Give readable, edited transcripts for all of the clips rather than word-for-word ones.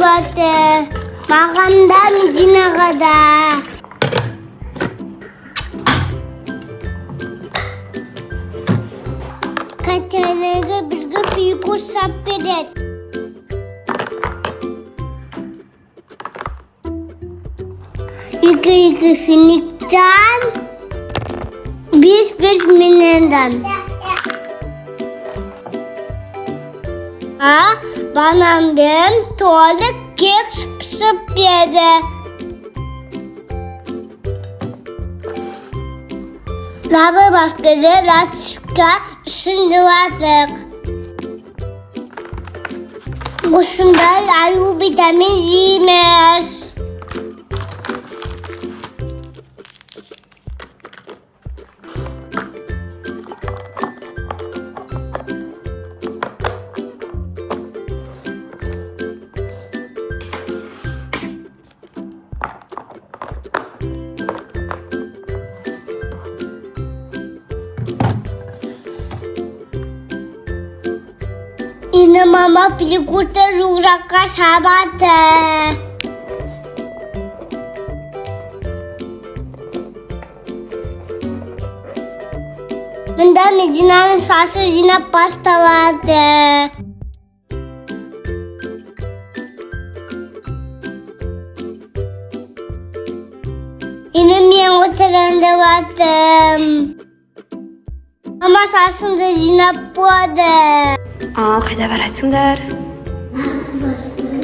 batı. Mağanda Medine kadar. Katerega birga piyku saperet. İki finikten. Beş minenden. Bana ben tuvalet kek pişip yedi. Lava başkaları laçka şimdi vardık. Busunda ayu vitamin yiyemez. Ini mama pelikuta ruraka sabate. Bunda Medina'nın sası yine pasta vardı. Benim yan otelinde vardım. Ama sasında yine vardı. Қайда барасыңдар?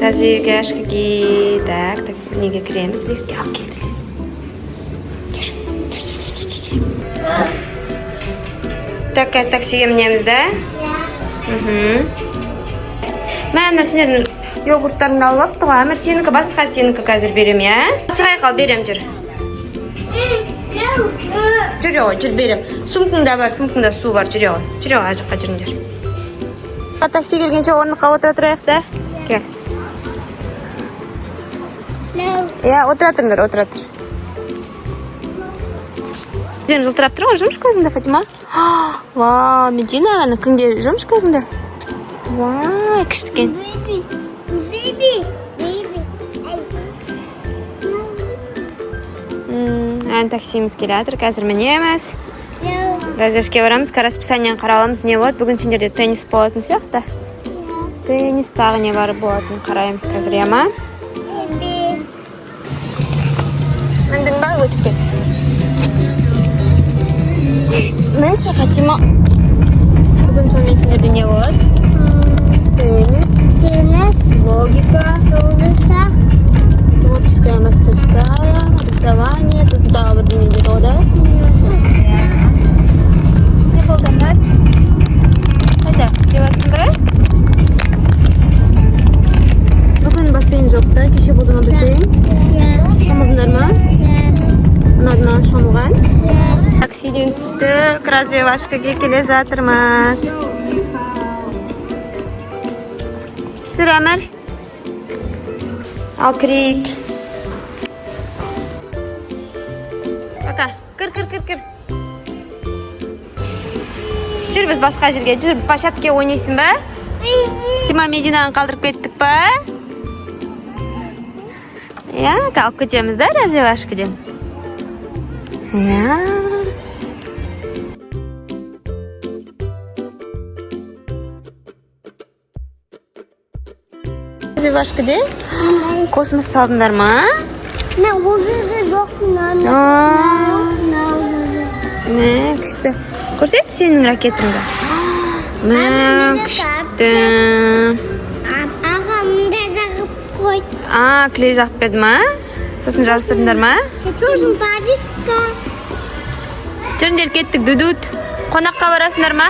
Разиге ашқыге, так, неге кіреміз, лифтке алып келді. Так, қазір таксиге мінеміз, да? Мына сендердің йогурттарыңды алып алыпты ғой, Әмір, сенікі басқа, сенікі қазір берем, я? Шығай қал, берем, жүр. Жүр, берем. Сумкаңда бар, сумкаңда су бар, жүр, ай жаққа жүріңдер. Такси келгенше орындыққа отыра тұрайық та. Кел. Иә, отыра тұрыңдар, отыра тұр. Сен жылтырап тұр ғой, жұмыш көзіңді, Фатима? Вау, Медина, күнге жұмыш көзіңді. Вау, кішіткен. Ән таксиіміз келатыр, қазір мінеміз. Разешке барамыз, расписаниені қараламыз, не болады. Бүгін сендерде теннис болатын сияқты. Теннис тағы не бар болатын қараймыз қазір, ема? Міндің ба, өтіп кет. Мінші, Фатима. Бүгін сонымен сендерде не болады? Теннис, логика, творческая мастерская, рисование, сосын тағы бір дүниеде болады. Болдандар. Қайда, деватсың бірі? Бүгін бассейн жоқ та, кеше болды ма бассейн? Шомылдыңдар ма? Ұнады ма шомылған? Таксиден түстік, развивашкаға келе жатырмыз. Жүр, Әмір. Ал кірейік. Пока, кір. Жүр, біз басқа жерге, жүр, площадке ойнайсың ба? Фатима Мединаны қалдырып кеттік па? Иә, қалып кетеміз да, развивашкаден? Иә. Развивашкаде? Космос салдыңдар ма? Мен олығы жоқ, күшті. Көрсетші сенің ракетіңді. Күшті. Аға, мұнда жағып қой. Клей жағып беді ма? Сосын жабыстырдыңдар ма? Тоже Парижка. Жүріңдер кеттік, дүдут. Қонаққа барасыңдар ма?